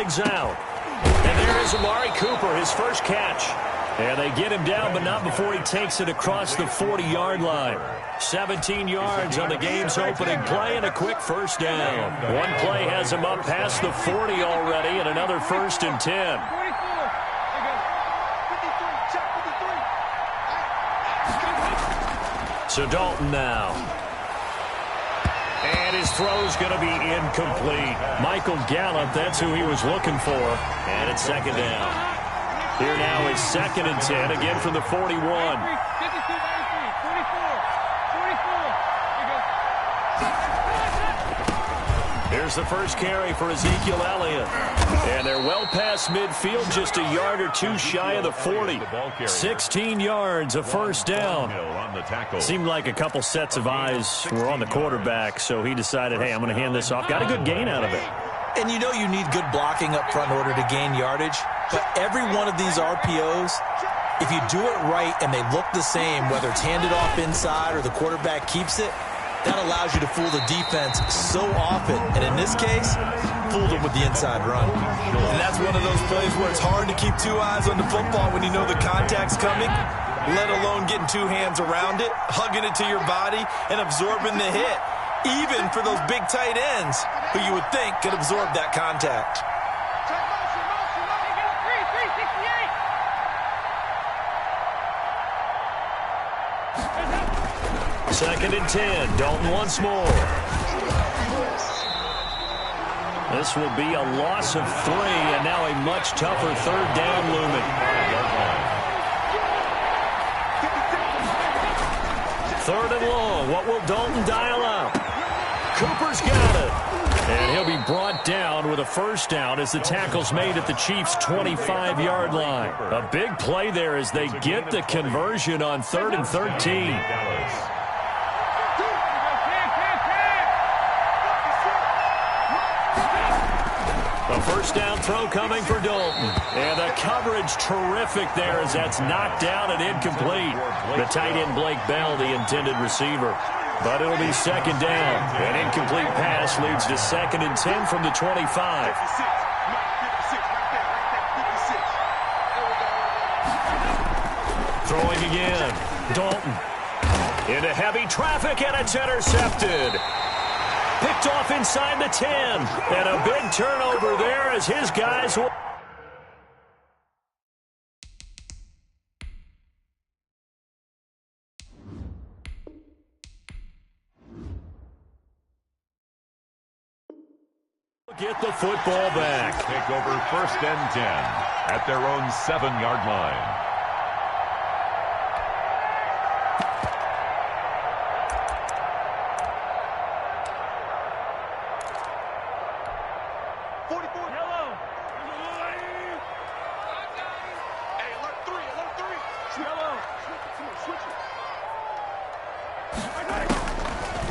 things out. And there is Amari Cooper, his first catch. And they get him down, but not before he takes it across the 40-yard line. 17 yards on the game's opening play and a quick first down. One play has him up past the 40 already and another 1st and 10. So Dalton now. And his throw's going to be incomplete. Michael Gallup, that's who he was looking for. And it's 2nd down. Here now is 2nd and 10, again from the 41. Here's the first carry for Ezekiel Elliott. And they're well past midfield, just a yard or two shy of the 40. 16 yards, a first down. Seemed like a couple sets of eyes were on the quarterback, so he decided, hey, I'm going to hand this off. Got a good gain out of it. And you know you need good blocking up front in order to gain yardage. But every one of these RPOs, if you do it right and they look the same, whether it's handed off inside or the quarterback keeps it, that allows you to fool the defense so often. And in this case, fooled them with the inside run. And that's one of those plays where it's hard to keep two eyes on the football when you know the contact's coming, let alone getting two hands around it, hugging it to your body, and absorbing the hit. Even for those big tight ends who you would think could absorb that contact. Second and 10. Dalton once more. This will be a loss of 3, and now a much tougher 3rd down looming. 3rd and long. What will Dalton dial out? Cooper's got it. And he'll be brought down with a first down as the tackle's made at the Chiefs' 25-yard line. A big play there as they get the conversion on 3rd and 13. A first down throw coming for Dalton. And the coverage terrific there as that's knocked down and incomplete. The tight end Blake Bell, the intended receiver. But it'll be 2nd down. An incomplete pass leads to 2nd and 10 from the 25. Throwing again. Dalton. Into heavy traffic, and it's intercepted. Picked off inside the 10. And a big turnover there as his guys will... get the football back. Take over 1st and 10 at their own 7-yard line.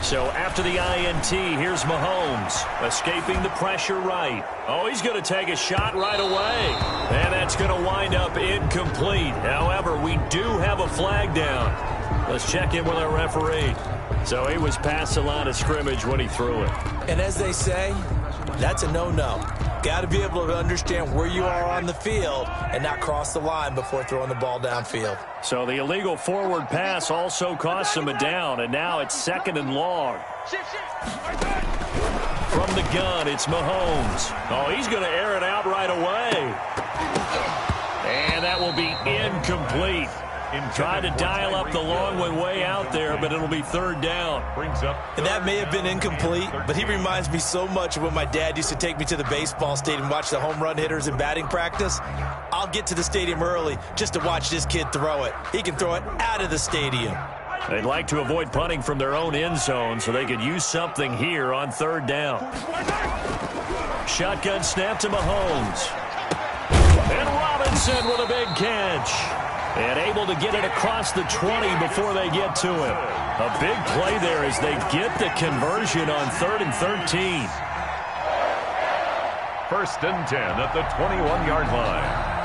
So after the INT, here's Mahomes, escaping the pressure right. Oh, he's going to take a shot right away. And that's going to wind up incomplete. However, we do have a flag down. Let's check in with our referee. So he was past the line of scrimmage when he threw it. And as they say, that's a no-no. Got to be able to understand where you are on the field and not cross the line before throwing the ball downfield. So the illegal forward pass also cost him a down, and now it's 2nd and long. From the gun, it's Mahomes. Oh, he's going to air it out right away. And that will be incomplete. Tried to dial up the long one way out there, but it'll be 3rd down. And that may have been incomplete, but he reminds me so much of when my dad used to take me to the baseball stadium and watch the home run hitters in batting practice. I'll get to the stadium early just to watch this kid throw it. He can throw it out of the stadium. They'd like to avoid punting from their own end zone so they could use something here on 3rd down. Shotgun snap to Mahomes. And Robinson with a big catch. And able to get it across the 20 before they get to him. A big play there as they get the conversion on 3rd and 13. 1st and 10 at the 21-yard line.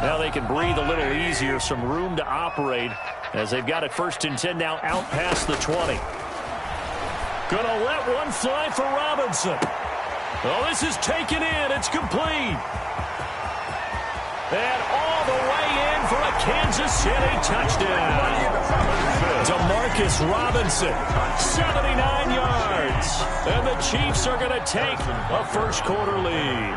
Now they can breathe a little easier, some room to operate as they've got it 1st and 10 now out past the 20. Gonna let one fly for Robinson. Oh, this is taken in. It's complete. And all the way in for a Kansas City touchdown. Demarcus Robinson, 79 yards. And the Chiefs are going to take a first-quarter lead.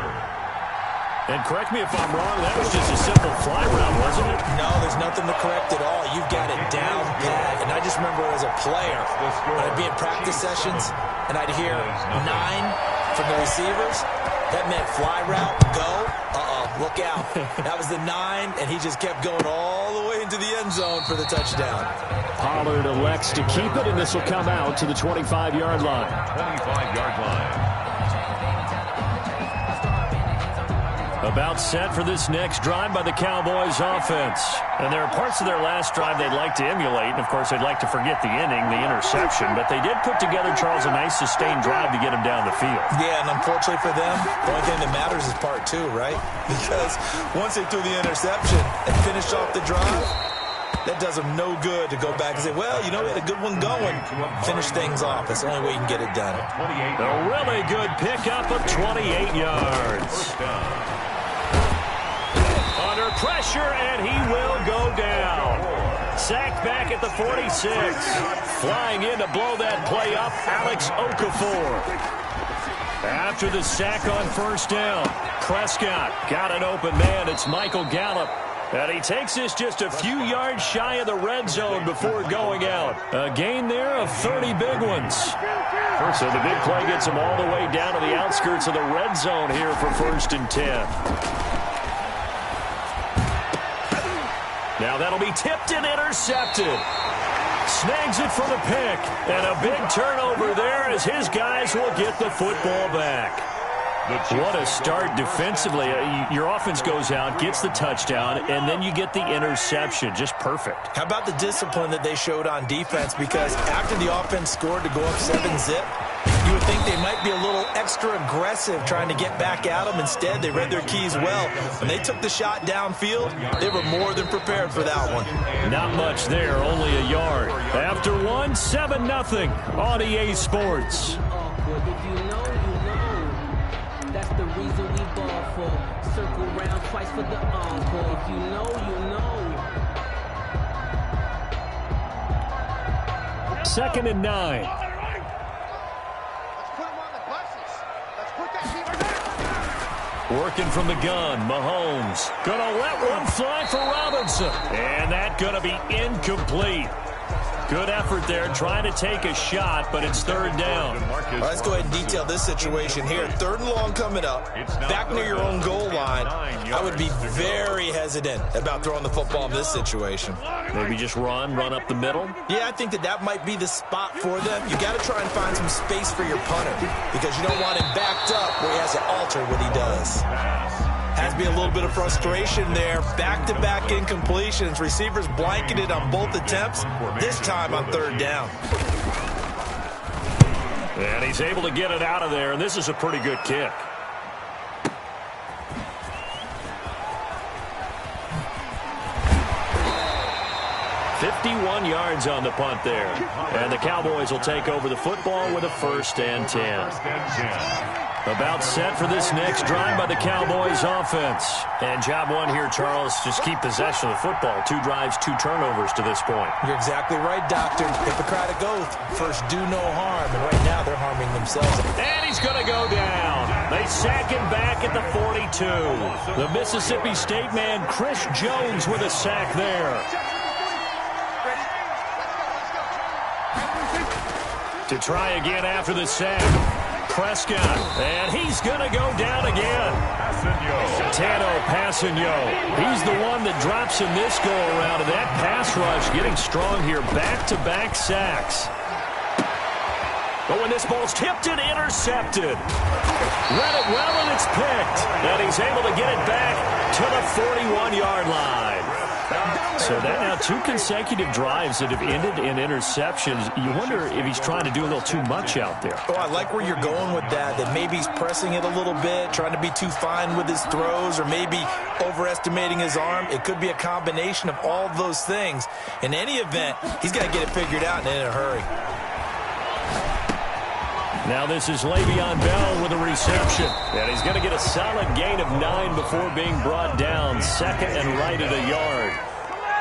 And correct me if I'm wrong, that was just a simple fly route, wasn't it? No, there's nothing to correct at all. You've got it down pat. And I just remember as a player, when I'd be in practice sessions, and I'd hear 9 from the receivers. That meant fly route, go. Look out. That was the 9, and he just kept going all the way into the end zone for the touchdown. Pollard elects to keep it, and this will come out to the 25-yard line. 25-yard line. About set for this next drive by the Cowboys offense. And there are parts of their last drive they'd like to emulate. And, of course, they'd like to forget the inning, the interception. But they did put together, Charles, a nice sustained drive to get him down the field. Yeah, and unfortunately for them, the only thing that matters is part 2, right? Because once they threw the interception and finished off the drive, that does them no good to go back and say, well, you know, we had a good one going. Finish things off. That's the only way you can get it done. A really good pickup of 28 yards. Under pressure, and he will go down. Sacked back at the 46. Flying in to blow that play up, Alex Okafor. After the sack on first down, Prescott got an open man. It's Michael Gallup. And he takes this just a few yards shy of the red zone before going out. A gain there of 30 big ones. So the big play gets him all the way down to the outskirts of the red zone here for 1st and 10. Now that'll be tipped and intercepted. Snags it for the pick. And a big turnover there as his guys will get the football back. What a start defensively. Your offense goes out, gets the touchdown, and then you get the interception. Just perfect. How about the discipline that they showed on defense? Because after the offense scored to go up 7-zip, you would think they might be a little extra aggressive trying to get back at them. Instead, they read their keys well. When they took the shot downfield, they were more than prepared for that one. Not much there, only a yard. After one, 7-0 on EA Sports. That's the reason we ball for. Circle round twice for the encore. If you know, you know. 2nd and 9. Let's put him on the buses. Let's put that team. Working from the gun, Mahomes. Gonna let one fly for Robinson. And that gonna be incomplete. Good effort there, trying to take a shot, but it's 3rd down. All right, let's go ahead and detail this situation here. 3rd and long coming up, back near your own goal line. I would be very hesitant about throwing the football in this situation. Maybe just run up the middle? Yeah, I think that might be the spot for them. You got to try and find some space for your punter because you don't want him backed up where he has to alter what he does. Has to be a little bit of frustration there. Back-to-back incompletions. Receivers blanketed on both attempts, this time on 3rd down. And he's able to get it out of there, and this is a pretty good kick. $51 yards on the punt there. And the Cowboys will take over the football with a 1st and 10. About set for this next drive by the Cowboys offense. And job one here, Charles, just keep possession of the football. 2 drives, 2 turnovers to this point. You're exactly right, Doctor. Hippocratic oath. First, do no harm. And right now, they're harming themselves. And he's going to go down. They sack him back at the 42. The Mississippi State man, Chris Jones, with a sack there. To try again after the sack. Prescott, and he's going to go down again. Tano Passanio. He's the one that drops in this go-around, and that pass rush getting strong here. Back-to-back sacks. But when this ball's tipped and intercepted. Read it well, and it's picked. And he's able to get it back to the 41-yard line. So that now 2 consecutive drives that have ended in interceptions. You wonder if he's trying to do a little too much out there. Oh, I like where you're going with that maybe he's pressing it a little bit, trying to be too fine with his throws, or maybe overestimating his arm. It could be a combination of all of those things. In any event, he's got to get it figured out and in a hurry. Now this is Le'Veon Bell with a reception. And he's going to get a solid gain of 9 before being brought down. Second and right at a yard.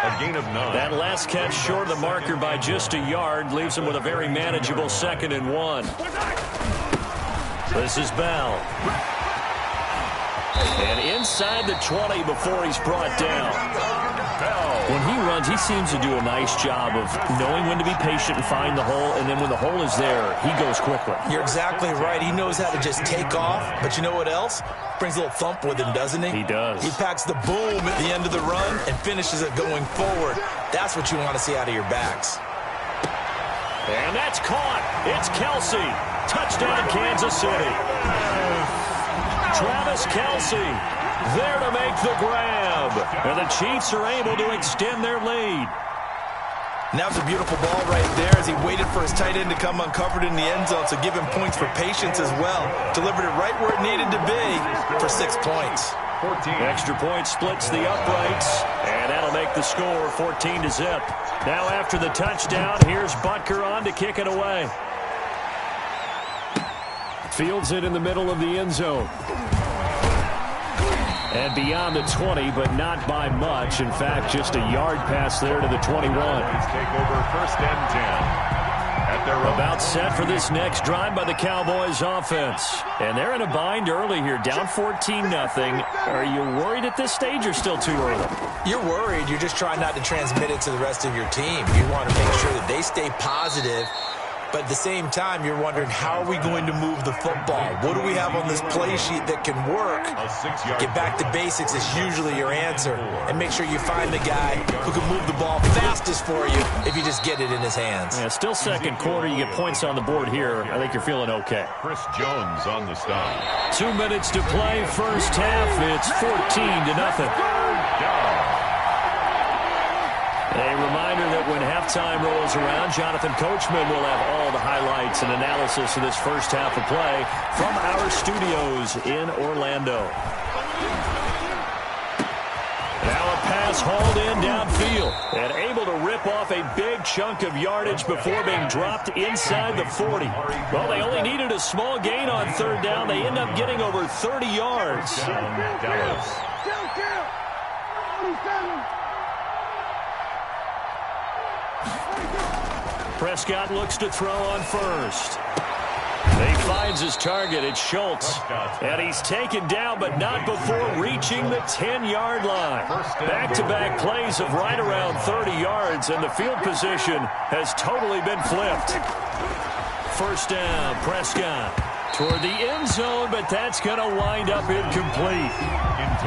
A gain of 9. That last catch short of the marker by just a yard leaves him with a very manageable 2nd and 1. This is Bell. And inside the 20 before he's brought down. When he runs, he seems to do a nice job of knowing when to be patient and find the hole, and then when the hole is there, he goes quickly. You're exactly right. He knows how to just take off, but you know what else? Brings a little thump with him, doesn't he? He does. He packs the boom at the end of the run and finishes it going forward. That's what you want to see out of your backs. And that's caught. It's Kelsey. Touchdown, Kansas City. Travis Kelsey there to make the grab. And the Chiefs are able to extend their lead. And that was a beautiful ball right there as he waited for his tight end to come uncovered in the end zone, so give him points for patience as well. Delivered it right where it needed to be for 6 points. 14. Extra point splits the uprights, and that'll make the score 14-0. Now after the touchdown, here's Butker on to kick it away. Fields it in the middle of the end zone. And beyond the 20, but not by much. In fact, just a yard pass there to the 21. Let's take over 1st and 10. At their About set for this next drive by the Cowboys offense. And they're in a bind early here, down 14-0. Are you worried at this stage or still too early? You're worried. You're just trying not to transmit it to the rest of your team. You want to make sure that they stay positive. But at the same time, you're wondering, how are we going to move the football? What do we have on this play sheet that can work? Get back to basics is usually your answer. And make sure you find the guy who can move the ball fastest for you if you just get it in his hands. Yeah, still second quarter. You get points on the board here. I think you're feeling okay. Chris Jones on the stop. 2 minutes to play, first half. It's 14-0. A reminder that when halftime rolls around, Jonathan Coachman will have all the highlights and analysis of this first half of play from our studios in Orlando. Now a pass hauled in downfield and able to rip off a big chunk of yardage before being dropped inside the 40. Well, they only needed a small gain on 3rd down. They end up getting over 30 yards. Dallas. Prescott looks to throw on first. He finds his target. It's Schultz. And he's taken down, but not before reaching the 10-yard line. Back-to-back plays of right around 30 yards, and the field position has totally been flipped. First down, Prescott toward the end zone, but that's going to wind up incomplete.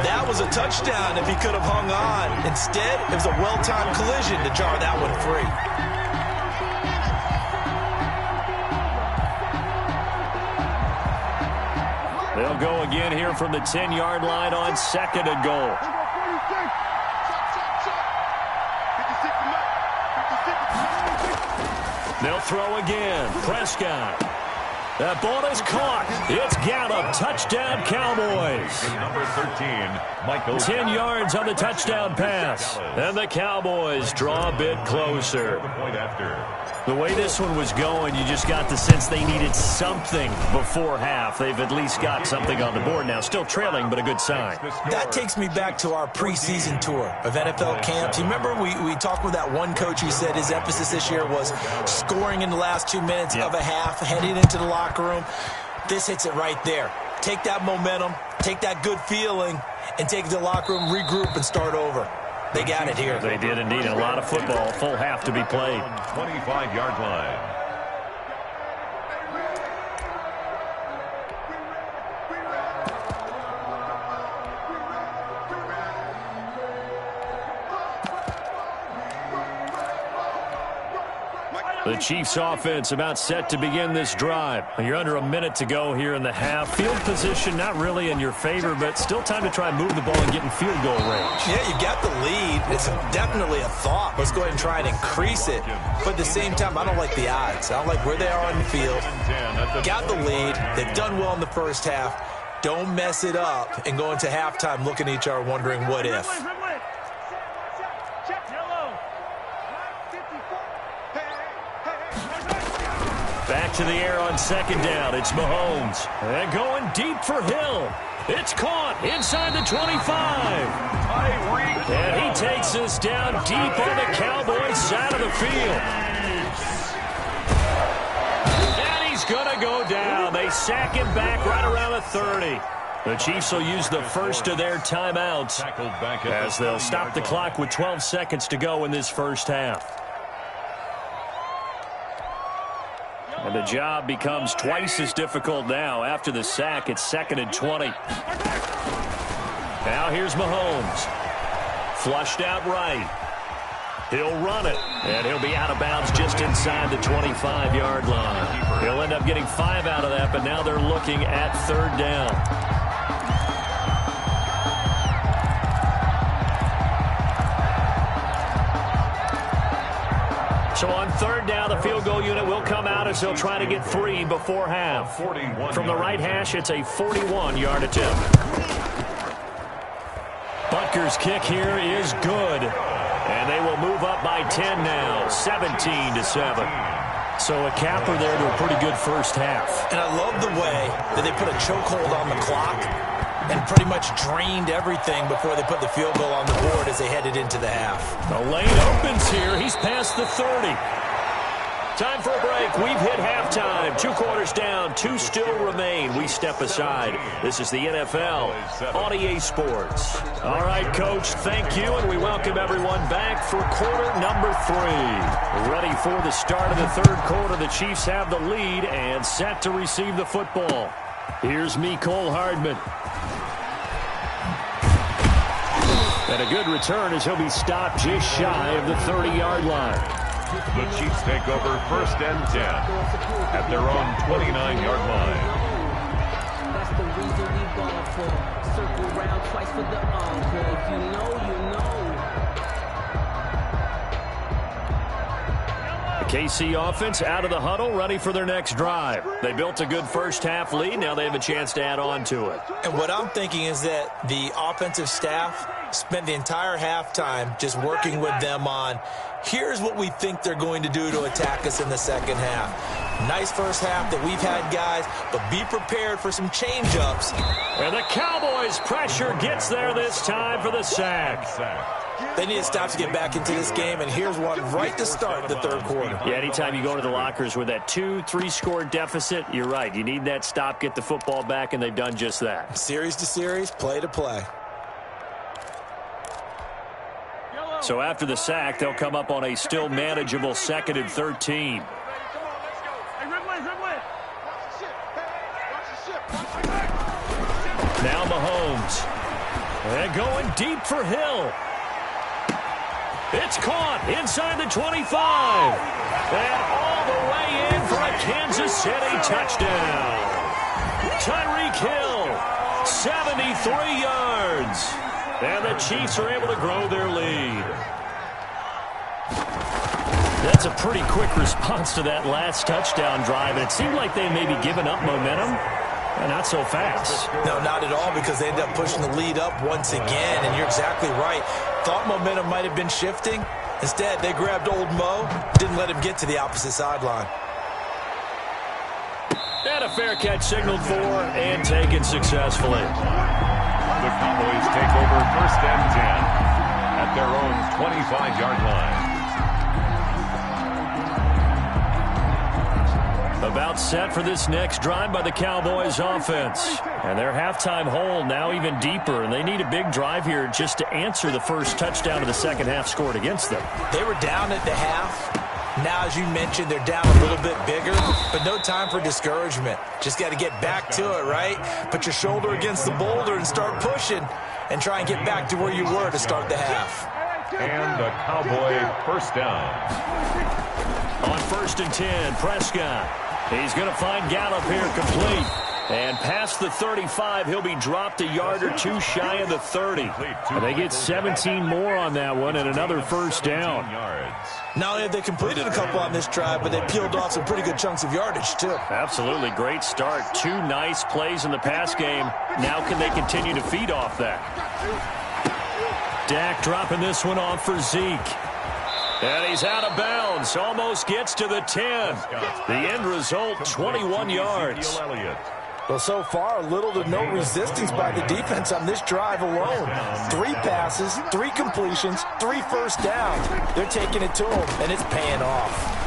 That was a touchdown if he could have hung on. Instead, it was a well-timed collision to jar that one free. They'll go again here from the 10-yard line on 2nd and goal. They'll throw again. Prescott. That ball is caught. It's Gallup. Touchdown, Cowboys. Number 13, Michael. 10 yards on the touchdown pass. And the Cowboys draw a bit closer. The point after. The way this one was going, you just got the sense they needed something before half. They've at least got something on the board now. Still trailing, but a good sign. That takes me back to our preseason tour of NFL camps. You remember we talked with that one coach who said his emphasis this year was scoring in the last 2 minutes of a half, heading into the locker room. This hits it right there. Take that momentum, take that good feeling, and take it to the locker room, regroup, and start over. They got it here. They did indeed. A lot of football, full half to be played. 25-yard line. The Chiefs offense about set to begin this drive. You're under a minute to go here in the half. Field position not really in your favor, but still time to try and move the ball and get in field goal range. Yeah, you got the lead. It's definitely a thought. Let's go ahead and try and increase it. But at the same time, I don't like the odds. I don't like where they are on the field. Got the lead. They've done well in the first half. Don't mess it up and go into halftime looking at each other wondering what if. back to the air on second down. It's Mahomes. And going deep for Hill. It's caught inside the 25. And he takes us down deep on the Cowboys side of the field. And he's going to go down. They sack him back right around the 30. The Chiefs will use the first of their timeouts as they'll stop the clock with 12 seconds to go in this first half. And the job becomes twice as difficult now. After the sack, it's 2nd and 20. Now here's Mahomes. Flushed out right. He'll run it, and he'll be out of bounds just inside the 25-yard line. He'll end up getting 5 out of that, but now they're looking at 3rd down. So on 3rd down, the field goal unit will come out as they'll try to get 3 before half. From the right hash, it's a 41-yard attempt. Butker's kick here is good. And they will move up by 10 now, 17-7. So a capper there to a pretty good first half. And I love the way that they put a chokehold on the clock and pretty much drained everything before they put the field goal on the board as they headed into the half. The lane opens here. He's past the 30. Time for a break. We've hit halftime. 2 quarters down. 2 still remain. We step aside. This is the NFL on EA Sports. All right, Coach, thank you, and we welcome everyone back for quarter number 3. Ready for the start of the 3rd quarter. The Chiefs have the lead and set to receive the football. Here's Mecole Hardman. And a good return as he'll be stopped just shy of the 30-yard line. The Chiefs take over 1st and 10 at their own 29-yard line. That's the reason we ball for. Circle round twice for the encore. If you know, you know. The KC offense out of the huddle, ready for their next drive. They built a good first half lead. Now they have a chance to add on to it. And what I'm thinking is that the offensive staff spent the entire halftime just working with them on, here's what we think they're going to do to attack us in the second half. Nice first half that we've had, guys, but be prepared for some change-ups. And the Cowboys' pressure gets there this time for the sack. They need to stop to get back into this game, and here's one right to start the 3rd quarter. Yeah, anytime you go to the lockers with that 2-3 score deficit, you're right. You need that stop, get the football back, and they've done just that. Series to series, play to play. So after the sack, they'll come up on a still manageable 2nd and 13. Now Mahomes. And going deep for Hill. It's caught inside the 25. And all the way in for a Kansas City touchdown. Tyreek Hill, 73 yards. And the Chiefs are able to grow their lead. That's a pretty quick response to that last touchdown drive. And it seemed like they may be giving up momentum. Not so fast. No, not at all, because they end up pushing the lead up once again. And you're exactly right. Thought momentum might have been shifting. Instead, they grabbed old Mo, didn't let him get to the opposite sideline. And a fair catch signaled for and taken successfully. The Cowboys take over 1st and 10 at their own 25-yard line. About set for this next drive by the Cowboys offense. And their halftime hole now even deeper, and they need a big drive here just to answer the first touchdown of the second half scored against them. They were down at the half. Now, as you mentioned, they're down a little bit bigger, but no time for discouragement. Just got to get back to it, right? Put your shoulder against the boulder and start pushing and try and get back to where you were to start the half. And a Cowboy 1st down. On 1st and 10, Prescott. He's going to find Gallup here complete. And past the 35, he'll be dropped a yard or 2 shy of the 30. And they get 17 more on that one and another 1st down. Not only have they completed a couple on this drive, but they peeled off some pretty good chunks of yardage, too. Absolutely. Great start. 2 nice plays in the pass game. Now can they continue to feed off that? Dak dropping this one off for Zeke. And he's out of bounds. Almost gets to the 10. The end result, 21 yards. Well, so far, little to no resistance by the defense on this drive alone. 3 passes, 3 completions, 3 first downs. They're taking it to him, and it's paying off.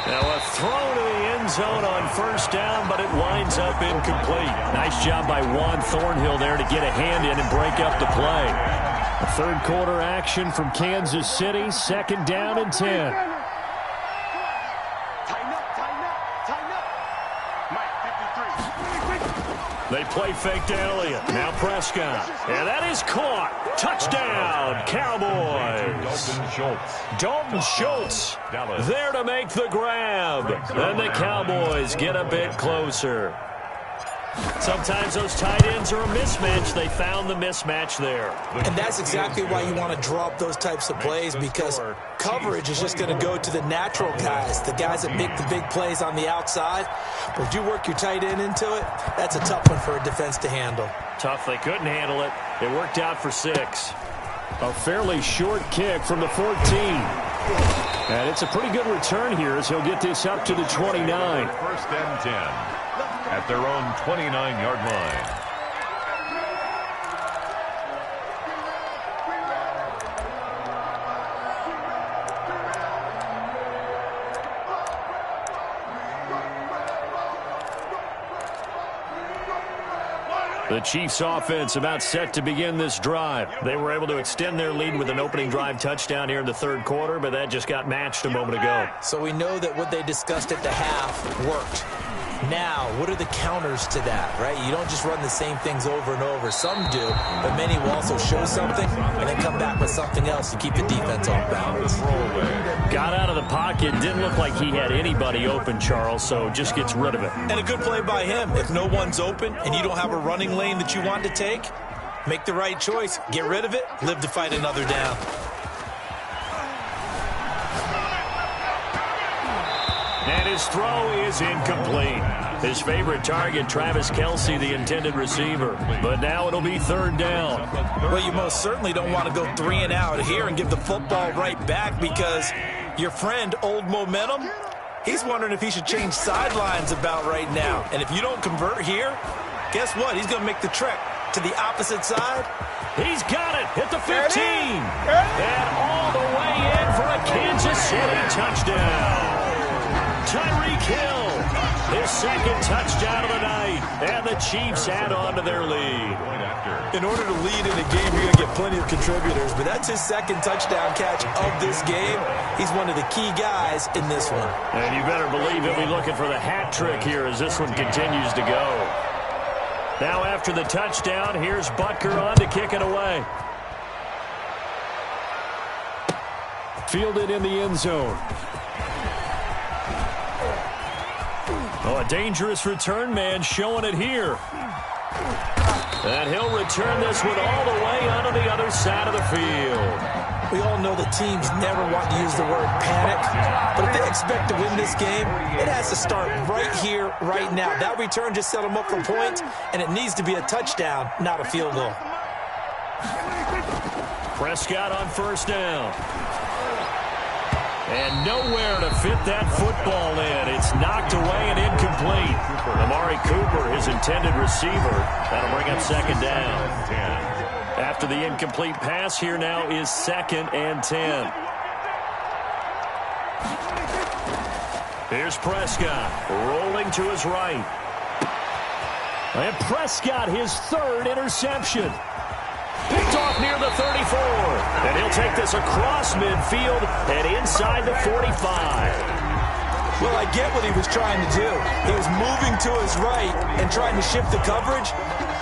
Now a throw to the end zone on first down, but it winds up incomplete. Nice job by Juan Thornhill there to get a hand in and break up the play. A third quarter action from Kansas City, 2nd down and 10. They play fake to Elliott. Now Prescott. And that is caught. Touchdown, Cowboys. Dalton Schultz there to make the grab. And the Cowboys get a bit closer. Sometimes those tight ends are a mismatch. They found the mismatch there. And that's exactly why you want to draw up those types of plays, because coverage is just going to go to the natural guys, the guys that make the big plays on the outside. But if you work your tight end into it, that's a tough one for a defense to handle. Tough. They couldn't handle it. It worked out for 6. A fairly short kick from the 14. And it's a pretty good return here as he'll get this up to the 29. 1st and 10 at their own 29-yard line. The Chiefs offense about set to begin this drive. They were able to extend their lead with an opening drive touchdown here in the 3rd quarter, but that just got matched a moment ago. So we know that what they discussed at the half worked. Now, what are the counters to that, right? You don't just run the same things over and over. Some do, but many will also show something and then come back with something else to keep the defense off balance. Got out of the pocket. Didn't look like he had anybody open, Charles, so just gets rid of it. And a good play by him. If no one's open and you don't have a running lane that you want to take, make the right choice. Get rid of it. Live to fight another down. And his throw is incomplete. His favorite target, Travis Kelce, the intended receiver. But now it'll be 3rd down. Well, you most certainly don't want to go 3 and out here and give the football right back, because your friend, Old Momentum, he's wondering if he should change sidelines about right now. And if you don't convert here, guess what? He's going to make the trek to the opposite side. He's got it at the 15. And all the way in for a Kansas City touchdown. Tyreek Hill, his 2nd touchdown of the night, and the Chiefs add on to their lead. In order to lead in a game, you're going to get plenty of contributors, but that's his 2nd touchdown catch of this game. He's one of the key guys in this one. And you better believe he'll be looking for the hat trick here as this one continues to go. Now after the touchdown, here's Butker on to kick it away. Fielded in the end zone. Oh, a dangerous return man showing it here. And he'll return this one all the way onto the other side of the field. We all know that teams never want to use the word panic, but if they expect to win this game, it has to start right here, right now. That return just set them up for points, and it needs to be a touchdown, not a field goal. Prescott on 1st down. And nowhere to fit that football in. It's knocked away and incomplete. Amari Cooper, his intended receiver. That'll bring up 2nd down. After the incomplete pass, here now is 2nd and 10. Here's Prescott rolling to his right. And Prescott, his 3rd interception. Picked off near the 34. And he'll take this across midfield and inside the 45. Well, I get what he was trying to do. He was moving to his right and trying to shift the coverage,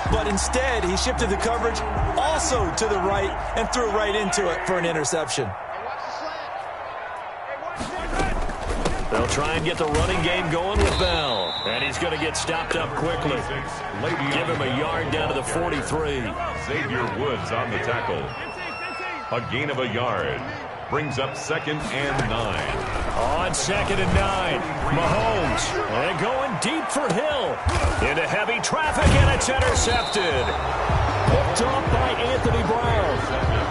but instead he shifted the coverage also to the right and threw right into it for an interception. They'll try and get the running game going with Bell. And he's going to get stopped up quickly. Give him a yard down to the 43. Xavier Woods on the tackle. A gain of a yard. Brings up 2nd and 9. On 2nd and 9. Mahomes. And going deep for Hill. Into heavy traffic, and it's intercepted. Picked off by Anthony Brown.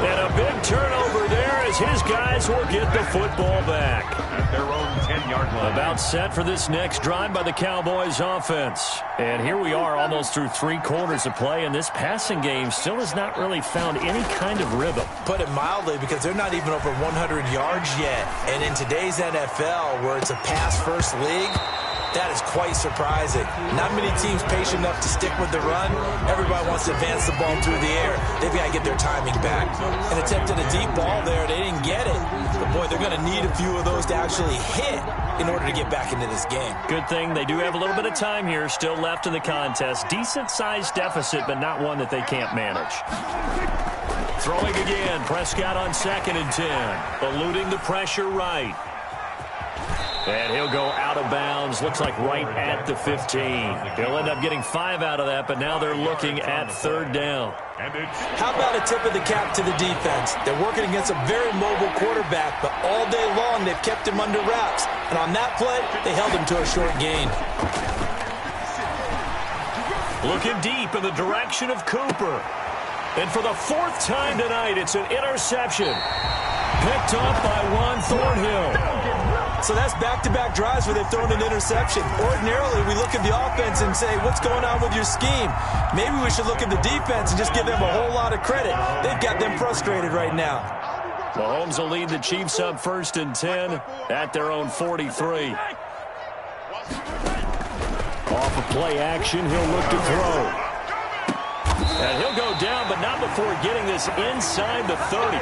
And a big turnover there as his guys will get the football back. At their own 10-yard line. About set for this next drive by the Cowboys offense. And here we are almost through 3 quarters of play, and this passing game still has not really found any kind of rhythm. Put it mildly, because they're not even over 100 yards yet. And in today's NFL, where it's a pass-first league, that is quite surprising. Not many teams patient enough to stick with the run. Everybody wants to advance the ball through the air. They've got to get their timing back. And attempted a deep ball there. They didn't get it. But, boy, they're going to need a few of those to actually hit in order to get back into this game. Good thing they do have a little bit of time here still left in the contest. Decent-sized deficit, but not one that they can't manage. Throwing again. Prescott on 2nd and 10. Eluding the pressure right. And he'll go out of bounds. Looks like right at the 15. He'll end up getting 5 out of that, but now they're looking at 3rd down. How about a tip of the cap to the defense? They're working against a very mobile quarterback, but all day long they've kept him under wraps. And on that play, they held him to a short gain. Looking deep in the direction of Cooper. And for the 4th time tonight, it's an interception. Picked up by Juan Thornhill. So that's back-to-back drives where they've thrown an interception. Ordinarily, we look at the offense and say, what's going on with your scheme? Maybe we should look at the defense and just give them a whole lot of credit. They've got them frustrated right now. Mahomes will lead the Chiefs up 1st and 10 at their own 43. Off of play action, he'll look to throw. And he'll go down, but not before getting this inside the 30.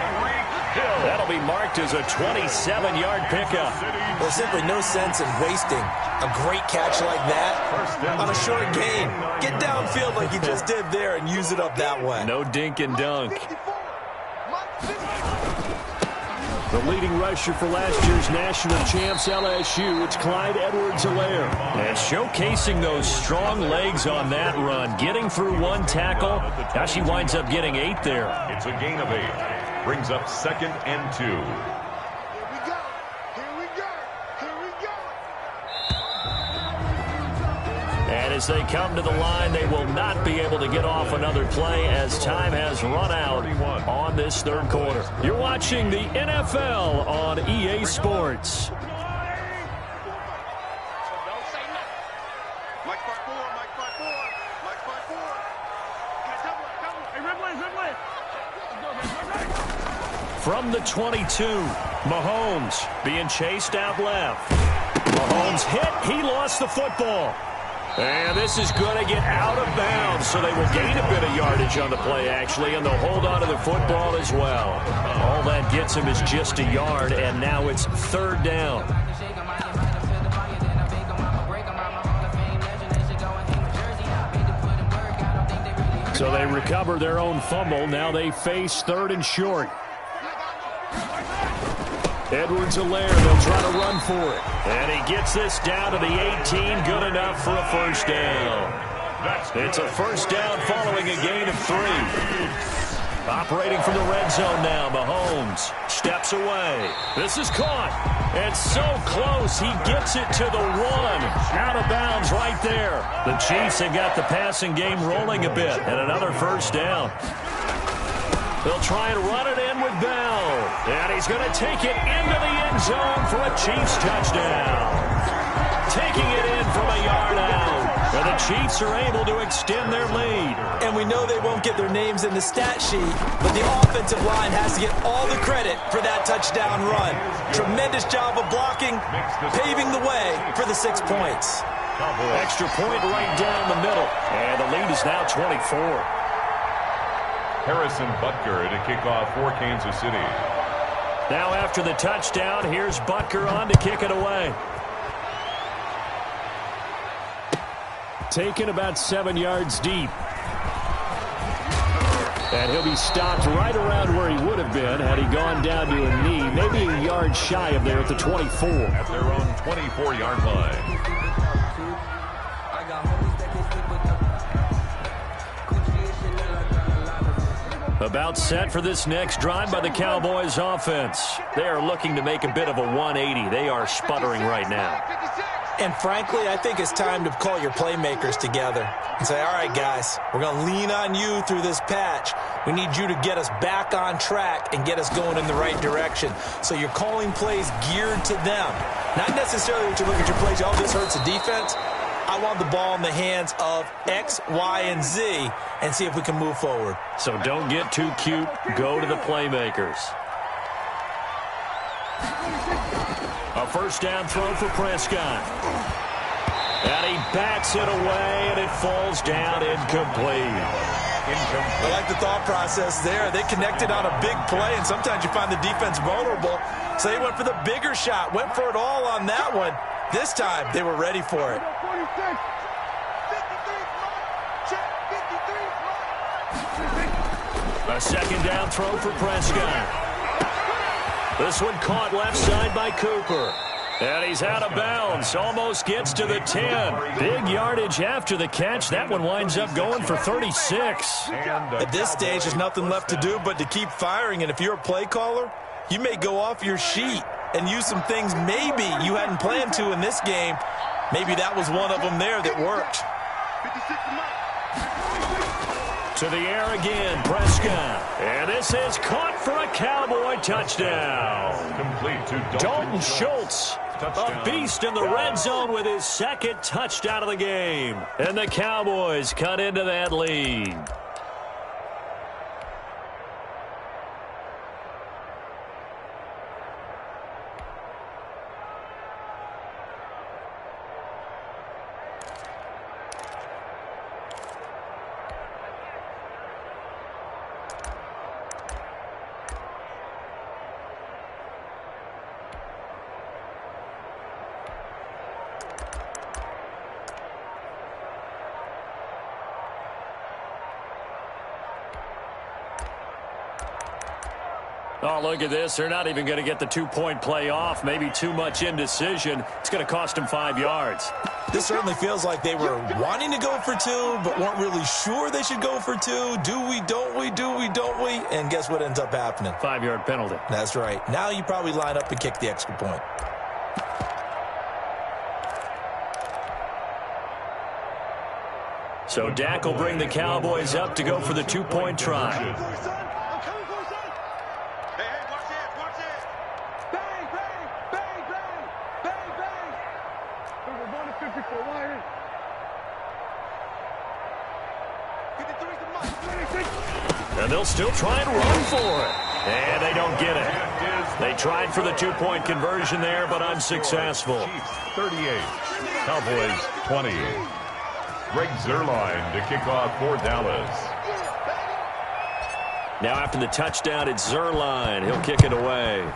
That'll be marked as a 27-yard pickup. There's simply no sense in wasting a great catch like that on a short gain. Get downfield like he just did there and use it up that way. No dink and dunk. The leading rusher for last year's national champs, LSU, it's Clyde Edwards-Helaire. And showcasing those strong legs on that run, getting through 1 tackle. Now she winds up getting 8 there. It's a gain of 8. Brings up 2nd and 2. Here we go. Here we go. Here we go. And as they come to the line, they will not be able to get off another play as time has run out on this 3rd quarter. You're watching the NFL on EA Sports. From the 22, Mahomes being chased out left. Mahomes hit. He lost the football. And this is going to get out of bounds, so they will gain a bit of yardage on the play, actually, and they'll hold on to the football as well. All that gets him is just a yard, and now it's 3rd down. So they recover their own fumble. Now they face 3rd and short. Edwards-Helaire, they'll try to run for it. And he gets this down to the 18, good enough for a 1st down. It's a 1st down following a gain of 3. Operating from the red zone now, Mahomes steps away. This is caught. And so close, he gets it to the 1. Out of bounds right there. The Chiefs have got the passing game rolling a bit. And another 1st down. They'll try and run it in with Bell. And he's going to take it into the end zone for a Chiefs touchdown. Taking it in from a yard out. And the Chiefs are able to extend their lead. And we know they won't get their names in the stat sheet, but the offensive line has to get all the credit for that touchdown run. Tremendous job of blocking, paving the way for the 6 points. Extra point right down the middle. And the lead is now 24. Harrison Butker to kick off for Kansas City. Now after the touchdown, here's Butker on to kick it away. Taken about 7 yards deep. And he'll be stopped right around where he would have been had he gone down to a knee, maybe a yard shy of there at the 24. At their own 24-yard line. About set for this next drive by the Cowboys offense. They are looking to make a bit of a 180. They are sputtering right now. And frankly, I think it's time to call your playmakers together and say, all right, guys, we're going to lean on you through this patch. We need you to get us back on track and get us going in the right direction. So you're calling plays geared to them. Not necessarily what you look at your plays, oh, this hurts the defense. I want the ball in the hands of X, Y, and Z and see if we can move forward. So don't get too cute. Go to the playmakers. A first down throw for Prescott. And he bats it away, and it falls down incomplete. I like the thought process there. They connected on a big play, and sometimes you find the defense vulnerable. So they went for the bigger shot, went for it all on that one. This time, they were ready for it. A second down throw for Prescott. This one caught left side by Cooper. And he's out of bounds. Almost gets to the 10. Big yardage after the catch. That one winds up going for 36. At this stage, there's nothing left to do but to keep firing. And if you're a play caller, you may go off your sheet and use some things maybe you hadn't planned to in this game. Maybe that was one of them there that worked. To the air again, Prescott. And this is caught for a Cowboy touchdown. Complete to Dalton Schultz, a beast in the red zone with his second touchdown of the game. And the Cowboys cut into that lead. Oh, look at this. They're not even going to get the two-point play off. Maybe too much indecision. It's going to cost them 5 yards. This certainly feels like they were wanting to go for two, but weren't really sure they should go for two. Do we, don't we, do we, don't we? And guess what ends up happening? 5-yard penalty. That's right. Now you probably line up and kick the extra point. So Dak will bring the Cowboys up to go for the two-point try. And they'll still try and run for it. And they don't get it. They tried for the two-point conversion there, but unsuccessful. 38. Cowboys 20. Greg Zuerlein to kick off for Dallas. Now after the touchdown, it's Zuerlein. He'll kick it away.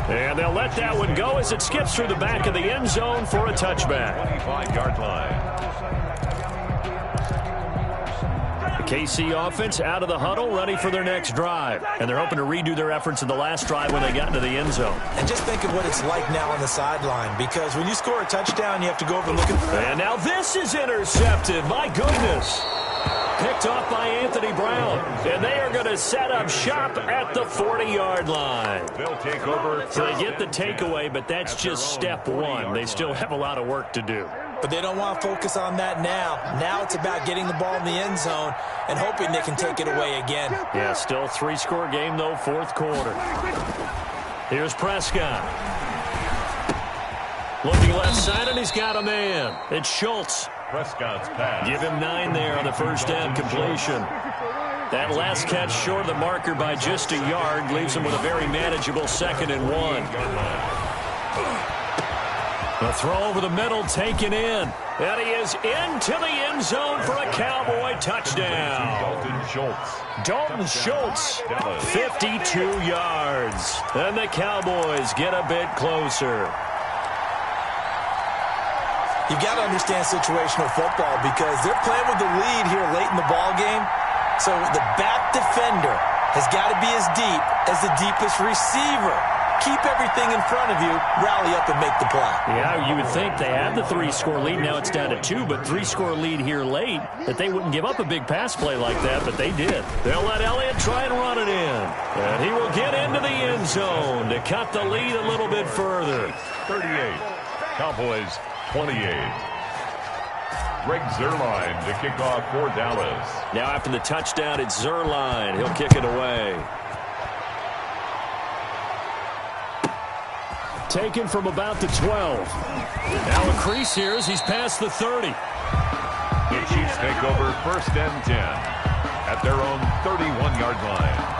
And they'll let that one go as it skips through the back of the end zone for a touchback. 25-yard line. The KC offense out of the huddle, ready for their next drive. And they're hoping to redo their efforts in the last drive when they got into the end zone. And just think of what it's like now on the sideline, because when you score a touchdown, you have to go over and look at... And now this is intercepted. My goodness. Picked off by Anthony Brown. And they are going to set up shop at the 40-yard line. They'll take over. So they get the takeaway, but that's just step one. They still have a lot of work to do. But they don't want to focus on that now. Now it's about getting the ball in the end zone and hoping they can take it away again. Yeah, still 3-score game, though, fourth quarter. Here's Prescott. Looking left side, and he's got a man. It's Schultz. Prescott's pass. Give him 9 there on the first down completion. That last catch short of the marker by just a yard leaves him with a very manageable 2nd and 1. A throw over the middle taken in. And he is into the end zone for a Cowboy touchdown. Dalton Schultz, 52 yards. And the Cowboys get a bit closer. You've got to understand situational football because they're playing with the lead here late in the ball game. So the back defender has got to be as deep as the deepest receiver. keep everything in front of you, rally up and make the play. Yeah, you would think they had the 3-score lead. Now it's down to 2, but 3-score lead here late, that they wouldn't give up a big pass play like that, but they did. They'll let Elliott try and run it in. And he will get into the end zone to cut the lead a little bit further. 38. Cowboys 28. Greg Zuerlein to kick off for Dallas. Now after the touchdown, it's Zuerlein. He'll kick it away. Taken from about the 12. Now a crease here as he's past the 30. The Chiefs take over 1st and 10 at their own 31-yard line.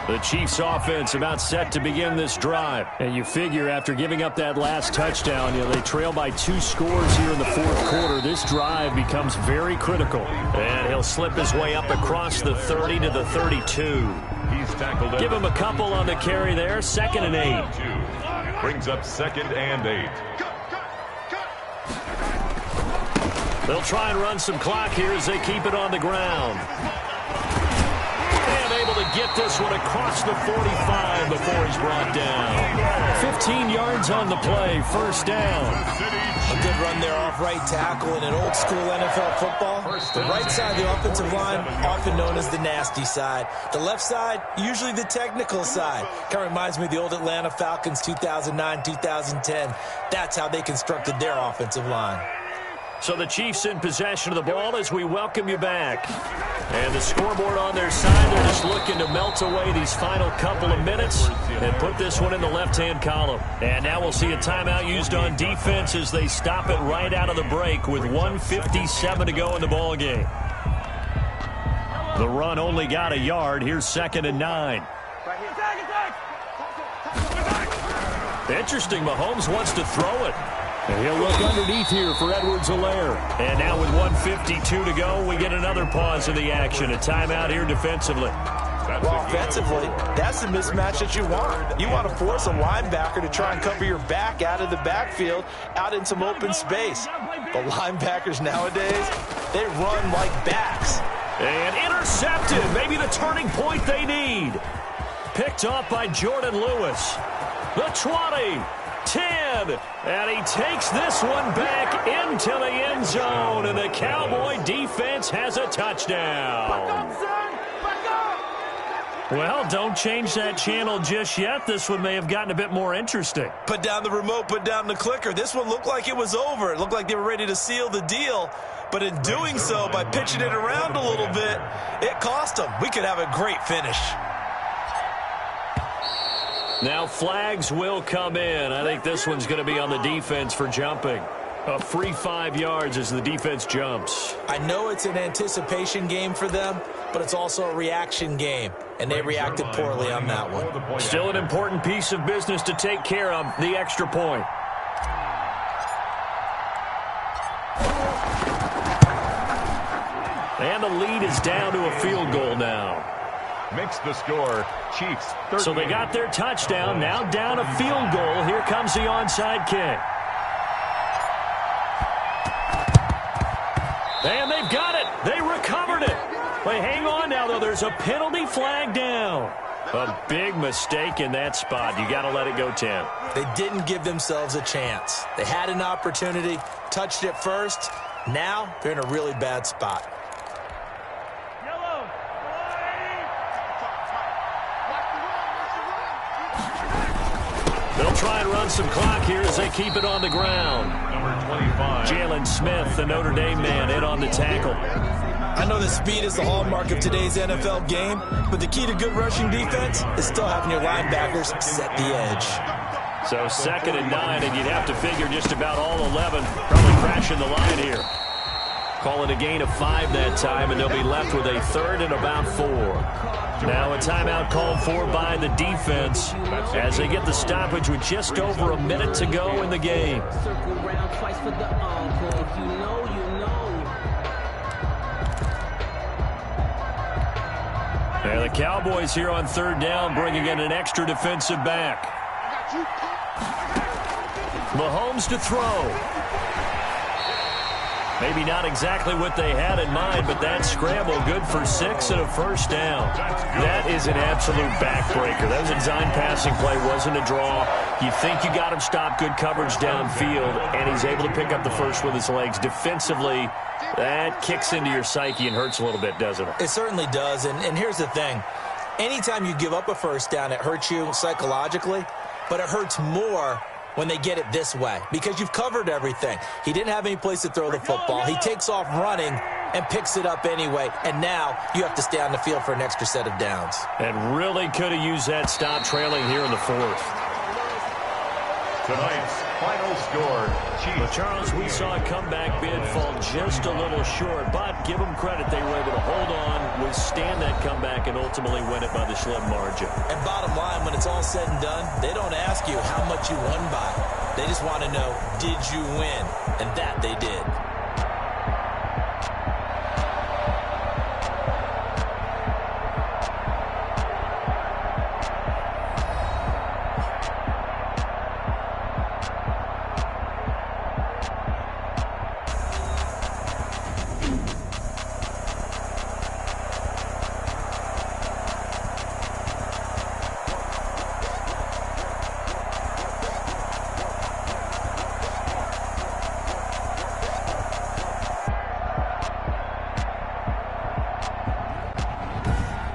The Chiefs offense about set to begin this drive. And you figure after giving up that last touchdown, they trail by 2 scores here in the 4th quarter. This drive becomes very critical. And he'll slip his way up across the 30 to the 32. He's tackled. Give him a couple on the carry there. 2nd and 8. Brings up 2nd and 8. They'll try and run some clock here as they keep it on the ground. Able to get this one across the 45 before he's brought down. 15 yards on the play, 1st down. A good run there off right tackle in an old school NFL football. The right side of the offensive line, often known as the nasty side. The left side, usually the technical side. Kind of reminds me of the old Atlanta Falcons 2009-2010. That's how they constructed their offensive line. So the Chiefs in possession of the ball as we welcome you back. And the scoreboard on their side, they're just looking to melt away these final couple of minutes and put this one in the left-hand column. And now we'll see a timeout used on defense as they stop it right out of the break with 1:57 to go in the ball game. The run only got a yard. Here's 2nd and 9. Interesting, Mahomes wants to throw it. And he'll look underneath here for Edwards-Helaire. And now with 1:52 to go, we get another pause of the action. A timeout here defensively. Well, offensively, that's the mismatch that you want. You want to force a linebacker to try and cover your back out of the backfield, out in some open space. But linebackers nowadays, they run like backs. And intercepted. Maybe the turning point they need. Picked off by Jordan Lewis. The 20. 10, and he takes this one back into the end zone, and the Cowboy defense has a touchdown. Well, don't change that channel just yet. This one may have gotten a bit more interesting. Put down the remote, put down the clicker. This one looked like it was over. It looked like they were ready to seal the deal, but in doing so, by pitching it around a little bit, it cost them. We could have a great finish. Now flags will come in. I think this one's going to be on the defense for jumping. A free 5 yards as the defense jumps. I know it's an anticipation game for them, but it's also a reaction game, and they reacted poorly on that one. Still an important piece of business to take care of, the extra point. And the lead is down to a field goal now. Makes the score, Chiefs 30. So they got their touchdown, now down a field goal. Here comes the onside kick. And they've got it. They recovered it. Wait, hang on now, though. There's a penalty flag down. A big mistake in that spot. You got to let it go 10. They didn't give themselves a chance. They had an opportunity, touched it first. Now they're in a really bad spot. They'll try and run some clock here as they keep it on the ground. Number 25. Jalen Smith, the Notre Dame man, in on the tackle. I know that speed is the hallmark of today's NFL game, but the key to good rushing defense is still having your linebackers set the edge. So 2nd and 9, and you'd have to figure just about all 11 probably crashing the line here. Call it a gain of 5 that time, and they'll be left with a 3rd and about 4. Now a timeout called for by the defense as they get the stoppage with just over a minute to go in the game. Circle round twice for the encore. If you know, you know. And the Cowboys here on 3rd down, bringing in an extra defensive back. Mahomes to throw. Maybe not exactly what they had in mind, but that scramble good for 6 and a first down. That is an absolute backbreaker. That was a design passing play, wasn't a draw. You think you got him stopped, good coverage downfield, and he's able to pick up the first with his legs. Defensively, that kicks into your psyche and hurts a little bit, doesn't it? It certainly does, and here's the thing. Anytime you give up a first down, it hurts you psychologically, but it hurts more when they get it this way because you've covered everything. He didn't have any place to throw the football. He takes off running and picks it up anyway, and now you have to stay on the field for an extra set of downs. And really could have used that stop trailing here in the fourth. Tonight's final score, Chiefs. But Charles, we saw a comeback bid fall just a little short, but give them credit. They were able to hold on, withstand that comeback, and ultimately win it by the slim margin. And bottom line, when it's all said and done, they don't ask you how much you won by. They just want to know, did you win? And that they did.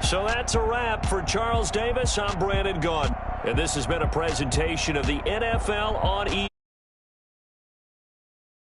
So that's a wrap for Charles Davis. I'm Brandon Gaudin. And this has been a presentation of the NFL on